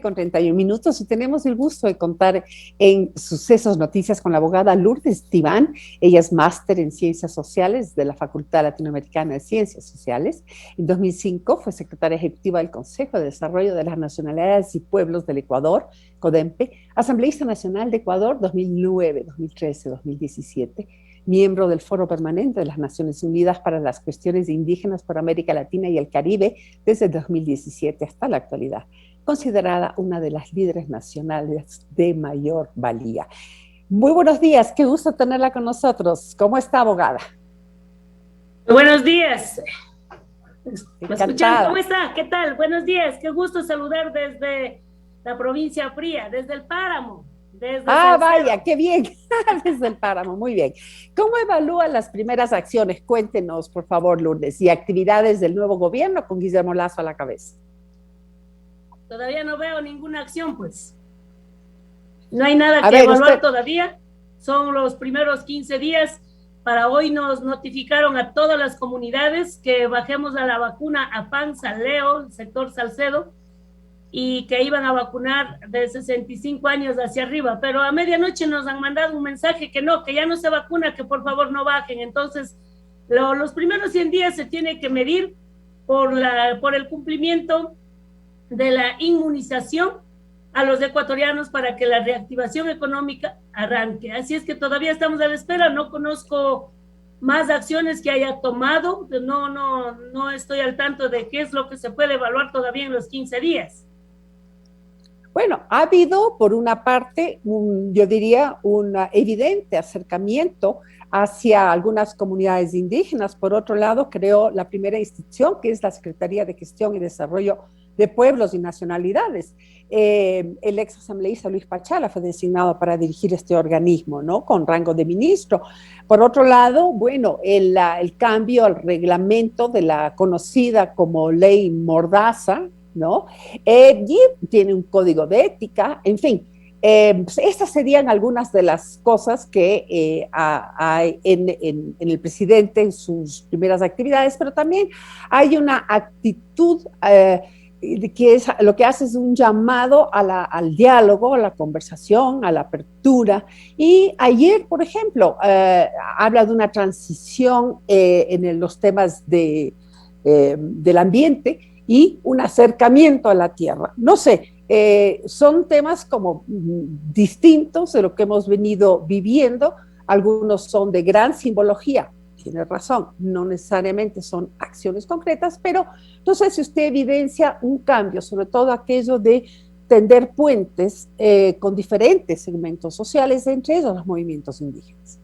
7:31 y tenemos el gusto de contar en Sucesos Noticias con la abogada Lourdes Tibán. Ella es máster en Ciencias Sociales de la Facultad Latinoamericana de Ciencias Sociales. En 2005 fue secretaria ejecutiva del Consejo de Desarrollo de las Nacionalidades y Pueblos del Ecuador, CODEMPE, asambleísta nacional de Ecuador 2009, 2013, 2017, miembro del Foro Permanente de las Naciones Unidas para las Cuestiones Indígenas por América Latina y el Caribe desde 2017 hasta la actualidad, considerada una de las líderes nacionales de mayor valía. Muy buenos días, qué gusto tenerla con nosotros. ¿Cómo está, abogada? Buenos días. ¿Me escuchan? Encantada. ¿Cómo está? ¿Qué tal? Buenos días. Qué gusto saludar desde la provincia fría, desde el Páramo, desde Salcedo. Vaya, qué bien. Desde el Páramo, muy bien. ¿Cómo evalúa las primeras acciones? Cuéntenos, por favor, Lourdes, y actividades del nuevo gobierno con Guillermo Lasso a la cabeza. Todavía no veo ninguna acción, pues. No hay nada que evaluar todavía. Son los primeros 15 días. Para hoy nos notificaron a todas las comunidades que bajemos a la vacuna a PAN, Saleo, sector Salcedo, y que iban a vacunar de 65 años hacia arriba, pero a medianoche nos han mandado un mensaje que no, que ya no se vacuna, que por favor no bajen. Entonces, los primeros 100 días se tiene que medir por el cumplimiento de la inmunización a los ecuatorianos para que la reactivación económica arranque. Así es que todavía estamos a la espera. No conozco más acciones que haya tomado, no estoy al tanto de qué es lo que se puede evaluar todavía en los 15 días. Bueno, ha habido, por una parte, yo diría, un evidente acercamiento hacia algunas comunidades indígenas. Por otro lado, creó la primera institución, que es la Secretaría de Gestión y Desarrollo de Pueblos y Nacionalidades. El ex asambleísta Luis Pachala fue designado para dirigir este organismo, ¿no?, con rango de ministro. Por otro lado, bueno, el cambio al reglamento de la conocida como Ley Mordaza, ¿no? Y tiene un código de ética, en fin. Pues estas serían algunas de las cosas que hay en el presidente en sus primeras actividades, pero también hay una actitud que es, lo que hace es un llamado al diálogo, a la conversación, a la apertura. Y ayer, por ejemplo, habla de una transición en los temas del ambiente y un acercamiento a la tierra. No sé, son temas como distintos de lo que hemos venido viviendo. Algunos son de gran simbología, tiene razón, no necesariamente son acciones concretas, pero no sé si usted evidencia un cambio, sobre todo aquello de tender puentes con diferentes segmentos sociales, entre ellos los movimientos indígenas.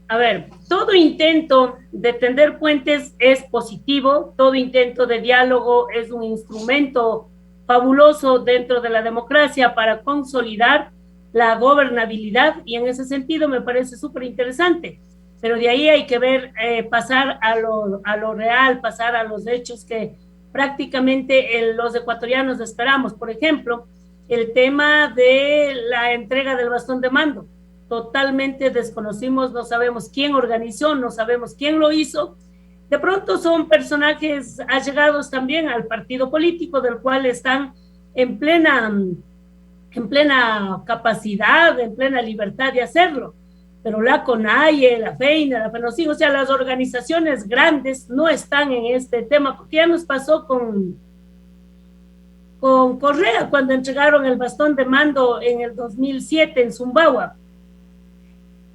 A ver, todo intento de tender puentes es positivo, todo intento de diálogo es un instrumento fabuloso dentro de la democracia para consolidar la gobernabilidad, y en ese sentido me parece súper interesante, pero de ahí hay que ver, pasar a lo real, pasar a los hechos que prácticamente los ecuatorianos esperamos. Por ejemplo, el tema de la entrega del bastón de mando. Totalmente desconocimos, no sabemos quién organizó, no sabemos quién lo hizo. De pronto son personajes allegados también al partido político, del cual están en plena capacidad, en plena libertad de hacerlo. Pero la CONAIE, la FEINA, la FENOCIN, o sea, las organizaciones grandes no están en este tema, porque ya nos pasó con Correa, cuando entregaron el bastón de mando en el 2007 en Zumbagua.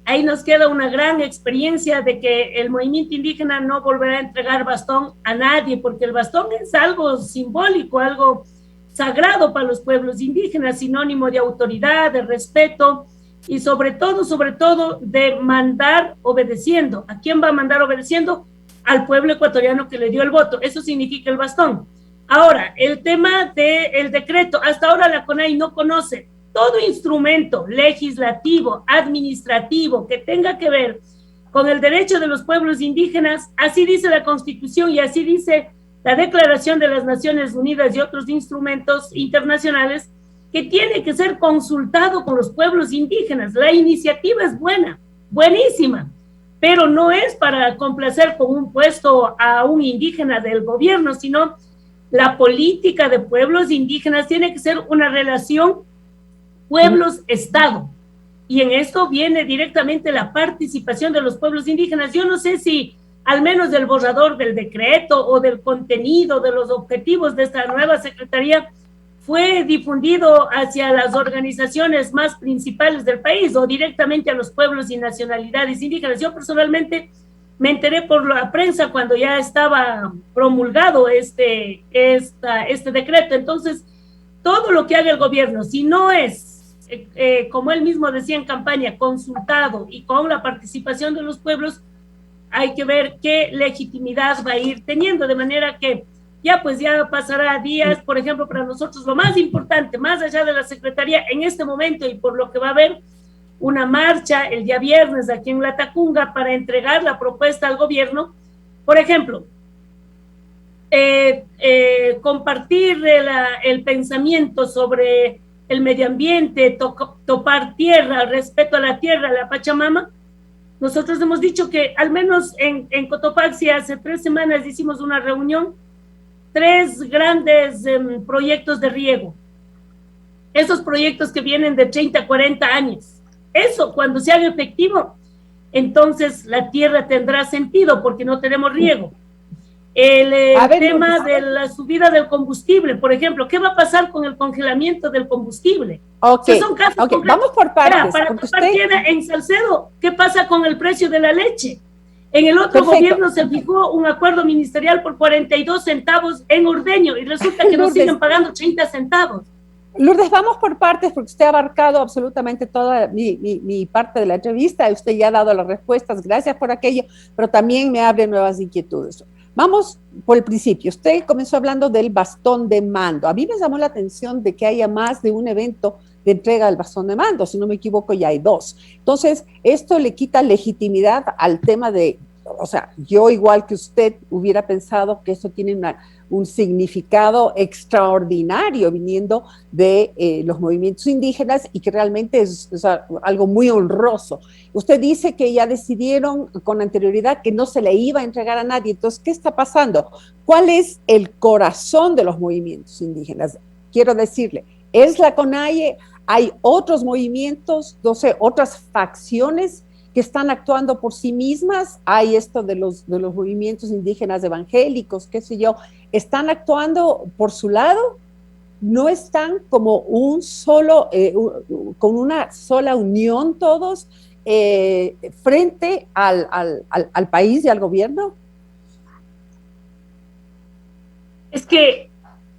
Ahí nos queda una gran experiencia de que el movimiento indígena no volverá a entregar bastón a nadie, porque el bastón es algo simbólico, algo sagrado para los pueblos indígenas, sinónimo de autoridad, de respeto y sobre todo de mandar obedeciendo. ¿A quién va a mandar obedeciendo? Al pueblo ecuatoriano que le dio el voto. Eso significa el bastón. Ahora, el tema del decreto, hasta ahora la CONAI no conoce. Todo instrumento legislativo, administrativo, que tenga que ver con el derecho de los pueblos indígenas, así dice la Constitución y así dice la Declaración de las Naciones Unidas y otros instrumentos internacionales, que tiene que ser consultado con los pueblos indígenas. La iniciativa es buena, buenísima, pero no es para complacer con un puesto a un indígena del gobierno, sino La política de pueblos indígenas tiene que ser una relación pueblos-Estado. Y en esto viene directamente la participación de los pueblos indígenas. Yo no sé si al menos del borrador del decreto o del contenido de los objetivos de esta nueva secretaría fue difundido hacia las organizaciones más principales del país o directamente a los pueblos y nacionalidades indígenas. Yo personalmente me enteré por la prensa cuando ya estaba promulgado este decreto. Entonces, todo lo que haga el gobierno, si no es, como él mismo decía en campaña, consultado y con la participación de los pueblos, hay que ver qué legitimidad va a ir teniendo, de manera que ya pasará días. Por ejemplo, para nosotros lo más importante, más allá de la Secretaría en este momento y por lo que va a haber una marcha el día viernes aquí en Latacunga para entregar la propuesta al gobierno, por ejemplo, compartir el pensamiento sobre el medio ambiente, topar tierra, respeto a la tierra, a la Pachamama. Nosotros hemos dicho que al menos en Cotopaxi hace 3 semanas hicimos una reunión, 3 grandes proyectos de riego. Esos proyectos que vienen de 30 a 40 años. Eso, cuando se haga efectivo, entonces la tierra tendrá sentido porque no tenemos riego. El tema de la subida del combustible, por ejemplo, ¿qué va a pasar con el congelamiento del combustible? Okay, son casos vamos por partes. Para topar tierra en Salcedo, ¿qué pasa con el precio de la leche? En el otro gobierno se fijó un acuerdo ministerial por 42 centavos en ordeño y resulta que nos siguen pagando 30 centavos. Lourdes, vamos por partes porque usted ha abarcado absolutamente toda mi parte de la entrevista. Usted ya ha dado las respuestas, gracias por aquello, pero también me abre nuevas inquietudes. Vamos por el principio. Usted comenzó hablando del bastón de mando. A mí me llamó la atención de que haya más de un evento de entrega del bastón de mando. Si no me equivoco, ya hay 2. Entonces, esto le quita legitimidad al tema de, o sea, yo igual que usted hubiera pensado que esto tiene un significado extraordinario viniendo de los movimientos indígenas y que realmente es algo muy honroso. Usted dice que ya decidieron con anterioridad que no se le iba a entregar a nadie. Entonces, ¿qué está pasando? ¿Cuál es el corazón de los movimientos indígenas? Quiero decirle, ¿es la CONAIE? ¿Hay otros movimientos, no sé, otras facciones que están actuando por sí mismas? Hay esto de los movimientos indígenas evangélicos, qué sé yo, ¿están actuando por su lado? ¿No están como un solo, con una sola unión todos frente al país y al gobierno? Es que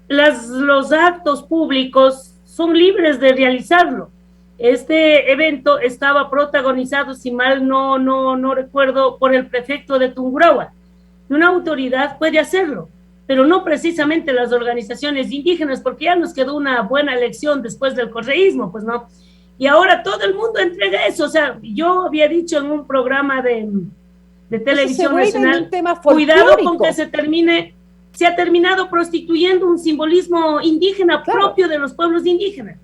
los actos públicos son libres de realizarlo. Este evento estaba protagonizado, si mal no recuerdo, por el prefecto de Tungurahua. Una autoridad puede hacerlo, pero no precisamente las organizaciones indígenas, porque ya nos quedó una buena lección después del correísmo, pues no. Y ahora todo el mundo entrega eso. O sea, yo había dicho en un programa de televisión nacional, cuidado con que se ha terminado prostituyendo un simbolismo indígena propio de los pueblos indígenas.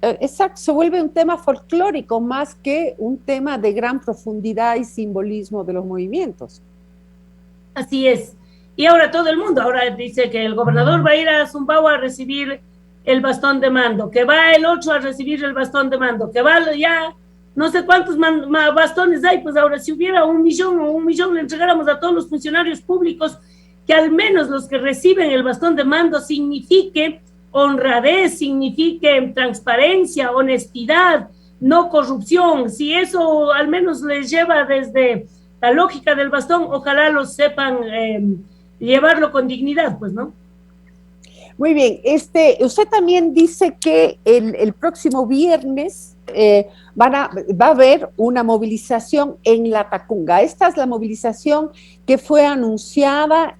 Exacto, se vuelve un tema folclórico más que un tema de gran profundidad y simbolismo de los movimientos. Así es. Y ahora todo el mundo, ahora dice que el gobernador va a ir a Zumbao a recibir el bastón de mando, que va el otro a recibir el bastón de mando, que va ya no sé cuántos bastones hay. Pues ahora si hubiera 1 millón o 1 millón le entregáramos a todos los funcionarios públicos, que al menos los que reciben el bastón de mando signifique honradez, signifique transparencia, honestidad, no corrupción. Si eso al menos les lleva desde la lógica del bastón, ojalá los sepan llevarlo con dignidad, pues, ¿no? Muy bien. Usted también dice que el próximo viernes va a haber una movilización en Latacunga. Esta es la movilización que fue anunciada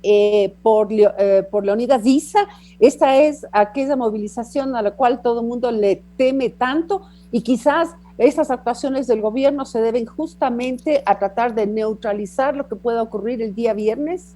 por Leonidas Issa. Esta es aquella movilización a la cual todo el mundo le teme tanto y quizás estas actuaciones del gobierno se deben justamente a tratar de neutralizar lo que pueda ocurrir el día viernes.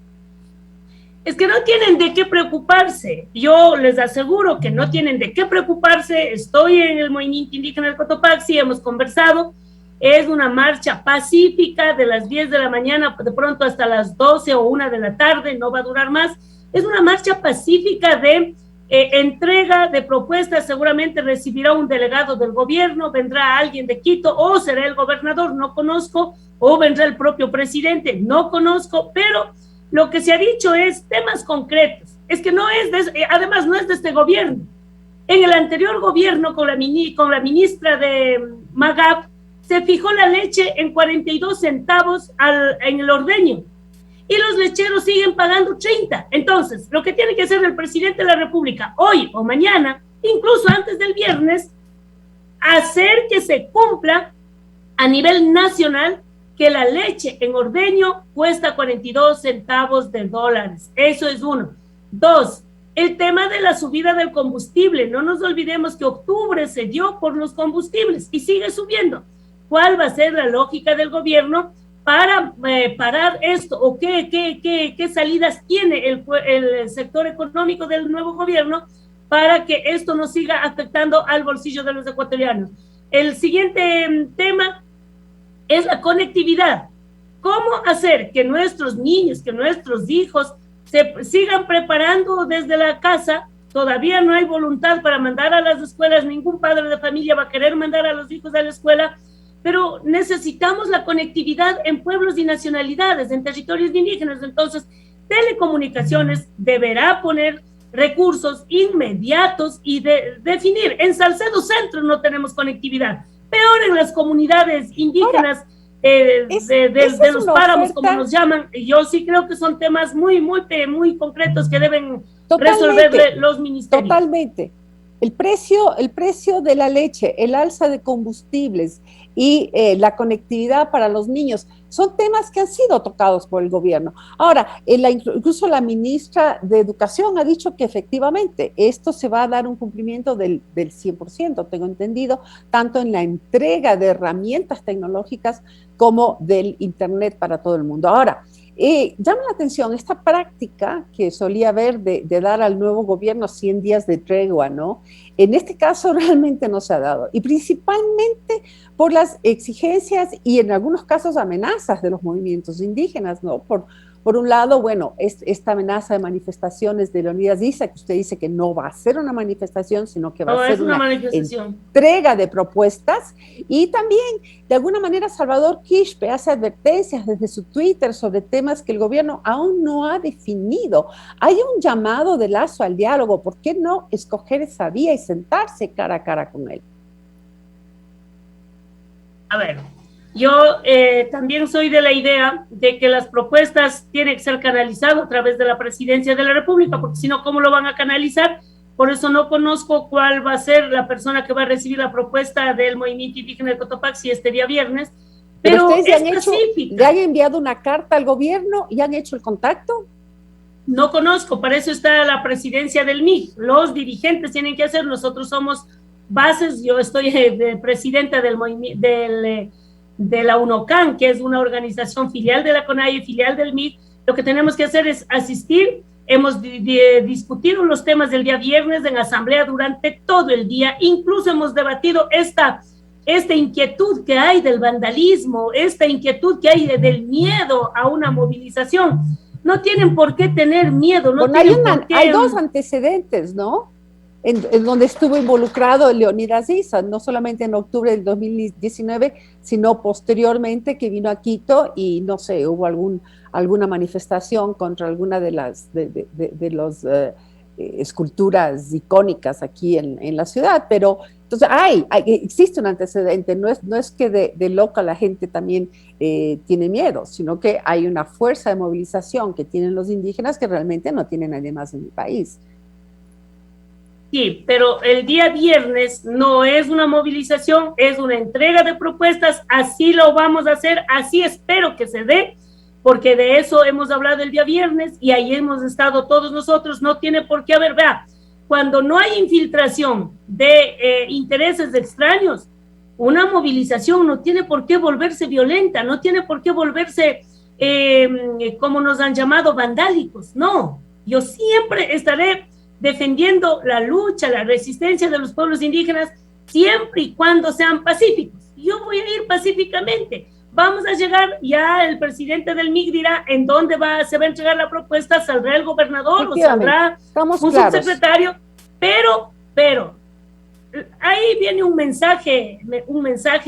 Es que no tienen de qué preocuparse. Yo les aseguro que no tienen de qué preocuparse. Estoy en el movimiento indígena del Cotopaxi, hemos conversado. Es una marcha pacífica de las 10 de la mañana, de pronto hasta las 12 o 1 de la tarde, no va a durar más. Es una marcha pacífica de entrega de propuestas. Seguramente recibirá un delegado del gobierno, vendrá alguien de Quito, o será el gobernador, no conozco, o vendrá el propio presidente, no conozco, pero lo que se ha dicho es temas concretos. Es que no es, además no es de este gobierno. En el anterior gobierno, con la ministra de Magab, se fijó la leche en 42 centavos en el ordeño, y los lecheros siguen pagando 30. Entonces, lo que tiene que hacer el presidente de la República hoy o mañana, incluso antes del viernes, hacer que se cumpla a nivel nacional que la leche en ordeño cuesta 42 centavos de dólares. Eso es uno. Dos, el tema de la subida del combustible. No nos olvidemos que octubre se dio por los combustibles y sigue subiendo. ¿Cuál va a ser la lógica del gobierno para parar esto? ¿O qué salidas tiene el sector económico del nuevo gobierno para que esto no siga afectando al bolsillo de los ecuatorianos? El siguiente tema es la conectividad. ¿Cómo hacer que nuestros niños, que nuestros hijos se sigan preparando desde la casa? Todavía no hay voluntad para mandar a las escuelas. Ningún padre de familia va a querer mandar a los hijos a la escuela, pero necesitamos la conectividad en pueblos y nacionalidades, en territorios indígenas. Entonces, Telecomunicaciones deberá poner recursos inmediatos y definir. En Salcedo Centro no tenemos conectividad, peor en las comunidades indígenas. Ahora, de los páramos, como nos llaman. Yo sí creo que son temas muy concretos que deben resolver los ministerios. Totalmente. El precio de la leche, el alza de combustibles y la conectividad para los niños son temas que han sido tocados por el gobierno. Ahora, incluso la ministra de Educación ha dicho que efectivamente esto se va a dar un cumplimiento del 100%, tengo entendido, tanto en la entrega de herramientas tecnológicas como del Internet para todo el mundo. Ahora, llama la atención esta práctica que solía haber de dar al nuevo gobierno 100 días de tregua, ¿no? En este caso realmente no se ha dado, y principalmente por las exigencias y en algunos casos amenazas de los movimientos indígenas, ¿no? Por un lado, bueno, esta amenaza de manifestaciones de Leonidas Issa, que usted dice que no va a ser una manifestación, sino que va a ser una entrega de propuestas. Y también, de alguna manera, Salvador Quispe hace advertencias desde su Twitter sobre temas que el gobierno aún no ha definido. Hay un llamado de Lazo al diálogo. ¿Por qué no escoger esa vía y sentarse cara a cara con él? A ver, yo también soy de la idea de que las propuestas tienen que ser canalizadas a través de la Presidencia de la República, porque si no, ¿cómo lo van a canalizar? Por eso no conozco cuál va a ser la persona que va a recibir la propuesta del movimiento indígena de Cotopaxi este día viernes, pero ustedes le han enviado una carta al gobierno y han hecho el contacto. No conozco, para eso está la presidencia del MIG. Los dirigentes tienen que hacer, nosotros somos bases. Yo estoy presidenta de la UNOCAN, que es una organización filial de la CONAIE, filial del MIG. Lo que tenemos que hacer es asistir. Hemos discutido los temas del día viernes en asamblea durante todo el día. Incluso hemos debatido esta inquietud que hay del vandalismo, esta inquietud que hay del miedo a una movilización. No tienen por qué tener miedo. No hay dos antecedentes, ¿no? En donde estuvo involucrado Leonidas Issa, no solamente en octubre del 2019, sino posteriormente, que vino a Quito y no sé, hubo alguna manifestación contra alguna de las esculturas icónicas aquí en la ciudad. Pero entonces existe un antecedente. No es que de loca la gente también tiene miedo, sino que hay una fuerza de movilización que tienen los indígenas que realmente no tiene nadie más en el país. Sí, pero el día viernes no es una movilización, es una entrega de propuestas. Así lo vamos a hacer, así espero que se dé, porque de eso hemos hablado el día viernes y ahí hemos estado todos nosotros. No tiene por qué haber, vea, cuando no hay infiltración de intereses extraños, una movilización no tiene por qué volverse violenta, no tiene por qué volverse, como nos han llamado, vandálicos. No, yo siempre estaré defendiendo la lucha, la resistencia de los pueblos indígenas, siempre y cuando sean pacíficos. Yo voy a ir pacíficamente. vamos a llegar, ya el presidente del MIG dirá en dónde se va a entregar la propuesta, saldrá el gobernador o saldrá un subsecretario, pero, ahí viene un mensaje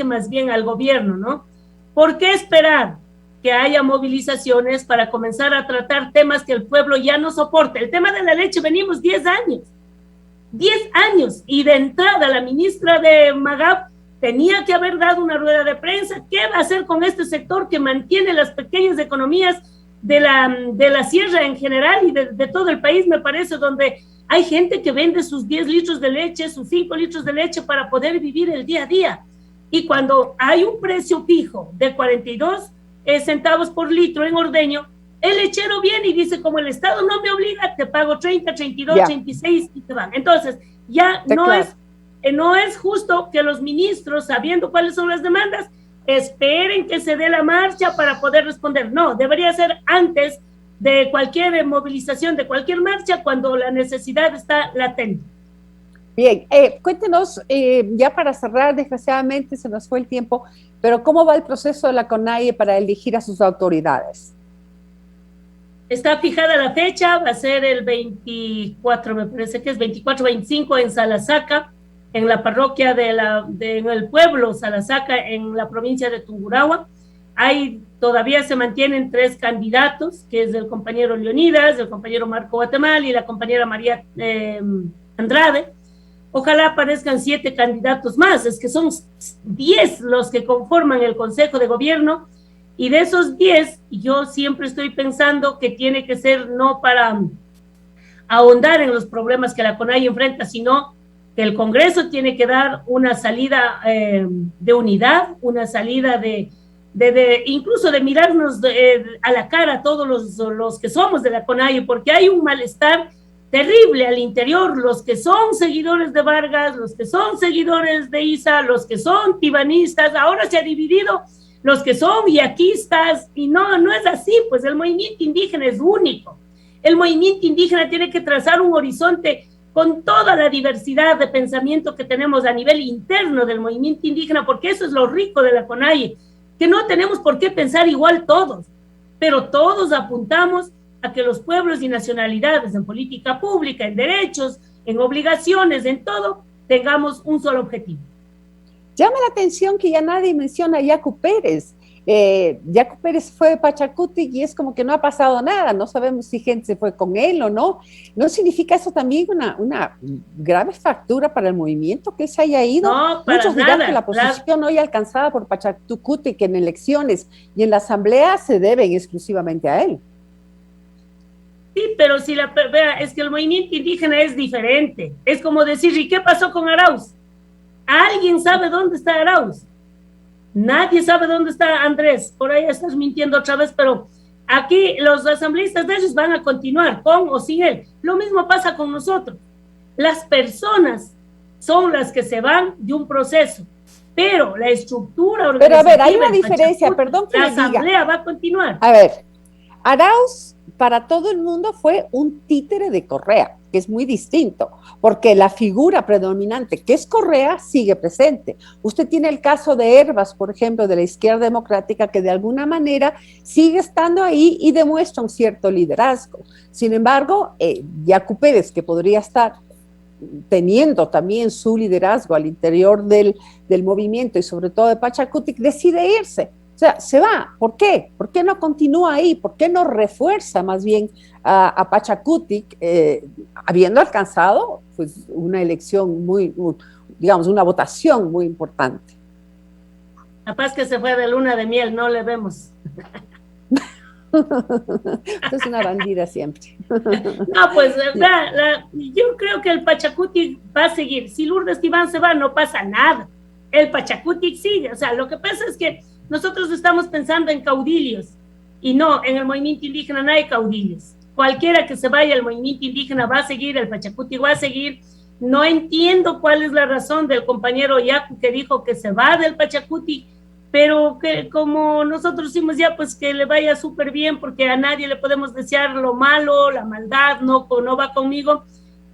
más bien al gobierno, ¿no? ¿Por qué esperar que haya movilizaciones para comenzar a tratar temas que el pueblo ya no soporta? El tema de la leche, venimos 10 años, y de entrada la ministra de Magab tenía que haber dado una rueda de prensa. ¿Qué va a hacer con este sector que mantiene las pequeñas economías de la sierra en general y de todo el país, me parece, donde hay gente que vende sus 10 litros de leche, sus 5 litros de leche para poder vivir el día a día? Y cuando hay un precio fijo de 42 centavos por litro en ordeño, el lechero viene y dice, como el Estado no me obliga, te pago 30, 32, 36 y te van. Entonces, ya no es justo que los ministros, sabiendo cuáles son las demandas, esperen que se dé la marcha para poder responder. No, debería ser antes de cualquier movilización, de cualquier marcha, cuando la necesidad está latente. Bien, cuéntenos, ya para cerrar, desgraciadamente se nos fue el tiempo, pero ¿cómo va el proceso de la CONAIE para elegir a sus autoridades? Está fijada la fecha, va a ser el 24, me parece que es 24-25 en Salasaca, en la parroquia en el pueblo Salasaca, en la provincia de Tungurahua. Todavía se mantienen 3 candidatos, que es el compañero Leonidas, el compañero Marco Guatemala y la compañera María Andrade. Ojalá aparezcan 7 candidatos más, es que son 10 los que conforman el Consejo de Gobierno, y de esos 10, yo siempre estoy pensando que tiene que ser no para ahondar en los problemas que la CONAIE enfrenta, sino que el Congreso tiene que dar una salida de unidad, una salida incluso de mirarnos a la cara a todos los que somos de la CONAIE, porque hay un malestar terrible al interior, los que son seguidores de Vargas, los que son seguidores de Isa, los que son tibanistas, ahora se ha dividido los que son yaquistas, y no es así, pues el movimiento indígena es único. El movimiento indígena tiene que trazar un horizonte con toda la diversidad de pensamiento que tenemos a nivel interno del movimiento indígena, porque eso es lo rico de la CONAIE, que no tenemos por qué pensar igual todos, pero todos apuntamos a que los pueblos y nacionalidades en política pública, en derechos, en obligaciones, en todo, tengamos un solo objetivo. Llama la atención que ya nadie menciona a Yacu Pérez. Yacu Pérez fue de Pachacuti y es como que no ha pasado nada, no sabemos si gente se fue con él o no. ¿No significa eso también una grave fractura para el movimiento que se haya ido? No, para Muchos nada. dirán que la posición hoy alcanzada por Pachacuti, que en elecciones y en la asamblea se deben exclusivamente a él. Sí, pero vea, es que el movimiento indígena es diferente. Es como decir, ¿y qué pasó con Arauz? ¿Alguien sabe dónde está Arauz? Nadie sabe dónde está Andrés. Por ahí estás mintiendo otra vez, pero aquí los asambleístas de ellos van a continuar, con o sin él. Lo mismo pasa con nosotros. Las personas son las que se van de un proceso, pero la estructura organizativa... Pero a ver, hay una diferencia, perdón que la les diga. La asamblea va a continuar. A ver, Arauz para todo el mundo fue un títere de Correa, que es muy distinto, porque la figura predominante, que es Correa, sigue presente. Usted tiene el caso de Hervas, por ejemplo, de la izquierda democrática, que de alguna manera sigue estando ahí y demuestra un cierto liderazgo. Sin embargo, Yacu Pérez, que podría estar teniendo también su liderazgo al interior del movimiento y sobre todo de Pachacuti, decide irse. O sea, se va. ¿Por qué? ¿Por qué no continúa ahí? ¿Por qué no refuerza más bien a Pachacuti, habiendo alcanzado pues, una elección digamos, una votación muy importante? Capaz que se fue de luna de miel, no le vemos. Es una bandida siempre. No, pues yo creo que el Pachacuti va a seguir. Si Lourdes Tibán se va, no pasa nada. El Pachacuti sigue. O sea, lo que pasa es que nosotros estamos pensando en caudillos y no, en el movimiento indígena no hay caudillos. Cualquiera que se vaya al movimiento indígena va a seguir, el Pachacuti va a seguir. No entiendo cuál es la razón del compañero Yacu que dijo que se va del Pachacuti, pero que como nosotros hicimos ya, pues que le vaya súper bien, porque a nadie le podemos desear lo malo, la maldad, no va conmigo.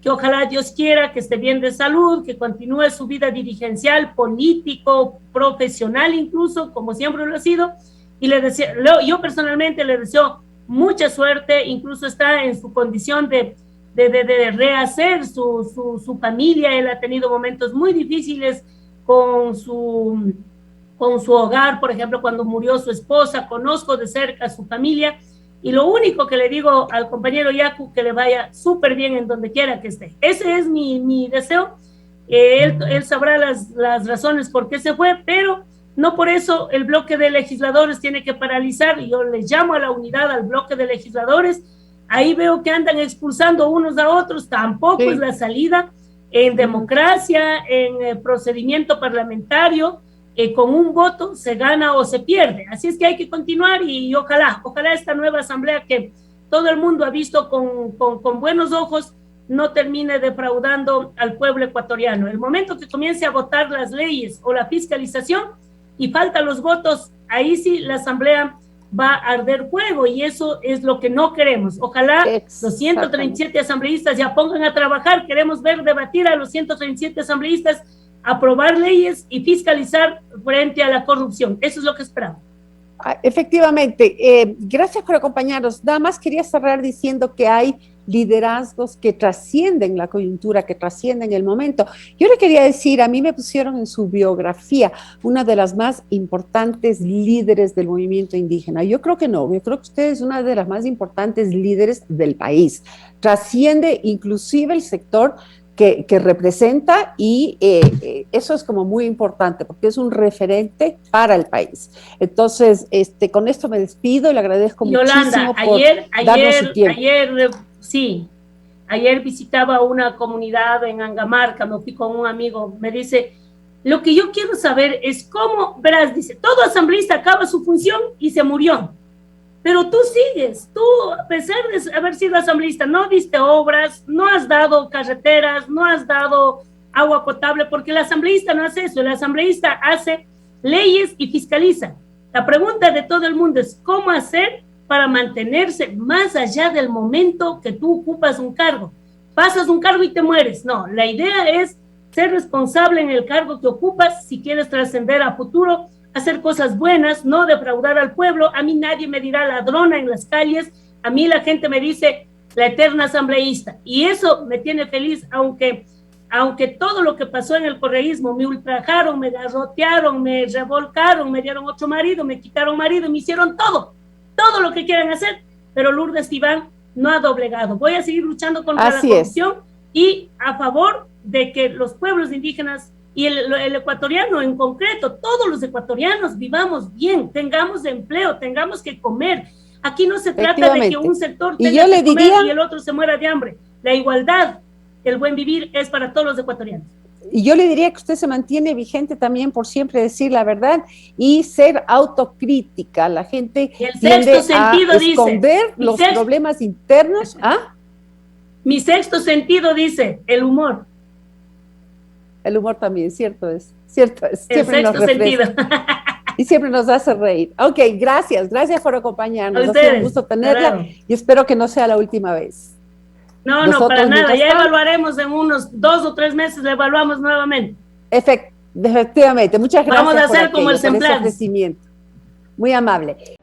que ojalá Dios quiera que esté bien de salud, que continúe su vida dirigencial, político, profesional incluso, como siempre lo ha sido, y le deseo, yo personalmente le deseo mucha suerte, incluso está en su condición de rehacer su familia. Él ha tenido momentos muy difíciles con su hogar, por ejemplo, cuando murió su esposa. Conozco de cerca a su familia, y lo único que le digo al compañero Yacu, que le vaya súper bien en donde quiera que esté. Ese es mi deseo. Él sabrá las razones por qué se fue, pero no por eso el bloque de legisladores tiene que paralizar. Yo les llamo a la unidad al bloque de legisladores. Ahí veo que andan expulsando unos a otros, tampoco es la salida. En democracia, en procedimiento parlamentario, con un voto se gana o se pierde. Así es que hay que continuar, y ojalá esta nueva asamblea, que todo el mundo ha visto con buenos ojos, no termine defraudando al pueblo ecuatoriano. El momento que comience a votar las leyes o la fiscalización y faltan los votos, ahí sí la asamblea va a arder fuego, y eso es lo que no queremos. Ojalá los 137 asambleístas ya pongan a trabajar. Queremos ver debatir a los 137 asambleístas, aprobar leyes y fiscalizar frente a la corrupción. Eso es lo que esperamos. Efectivamente, gracias por acompañarnos. Nada más quería cerrar diciendo que hay liderazgos que trascienden la coyuntura, que trascienden el momento. Yo le quería decir, a mí me pusieron en su biografía una de las más importantes líderes del movimiento indígena. Yo creo que no, yo creo que usted es una de las más importantes líderes del país. Trasciende inclusive el sector que representa, y eso es como muy importante porque es un referente para el país. Entonces, con esto me despido y le agradezco muchísimo por darnos su tiempo. Ayer visitaba una comunidad en Angamarca, me fui con un amigo, me dice, lo que yo quiero saber es cómo, verás, dice, todo asambleísta acaba su función y se murió. Pero tú sigues, tú, a pesar de haber sido asambleísta, no diste obras, no has dado carreteras, no has dado agua potable, porque el asambleísta no hace eso. El asambleísta hace leyes y fiscaliza. La pregunta de todo el mundo es cómo hacer para mantenerse más allá del momento que tú ocupas un cargo. Pasas un cargo y te mueres. No, la idea es ser responsable en el cargo que ocupas si quieres trascender a futuro, hacer cosas buenas, no defraudar al pueblo. A mí nadie me dirá ladrona en las calles, a mí la gente me dice la eterna asambleísta, y eso me tiene feliz, aunque todo lo que pasó en el correísmo, me ultrajaron, me garrotearon, me revolcaron, me dieron otro marido, me quitaron marido, me hicieron todo lo que quieran hacer, pero Lourdes Iván no ha doblegado. Voy a seguir luchando contra la corrupción y a favor de que los pueblos indígenas y el ecuatoriano en concreto, todos los ecuatorianos vivamos bien, tengamos empleo, tengamos que comer. Aquí no se trata de que un sector tenga que comer y el otro se muera de hambre. La igualdad, el buen vivir es para todos los ecuatorianos. Y yo le diría que usted se mantiene vigente también por siempre decir la verdad y ser autocrítica. La gente tiende a esconder los problemas internos. Mi sexto sentido dice el humor. El humor también, cierto es. Siempre nos refresca y siempre nos hace reír. Ok, gracias por acompañarnos. Ha sido un gusto tenerla y espero que no sea la última vez. No, para nada. Ya evaluaremos en unos 2 o 3 meses, la evaluamos nuevamente. Efectivamente. Muchas gracias. Vamos a hacer como el Semblanza. Muy amable.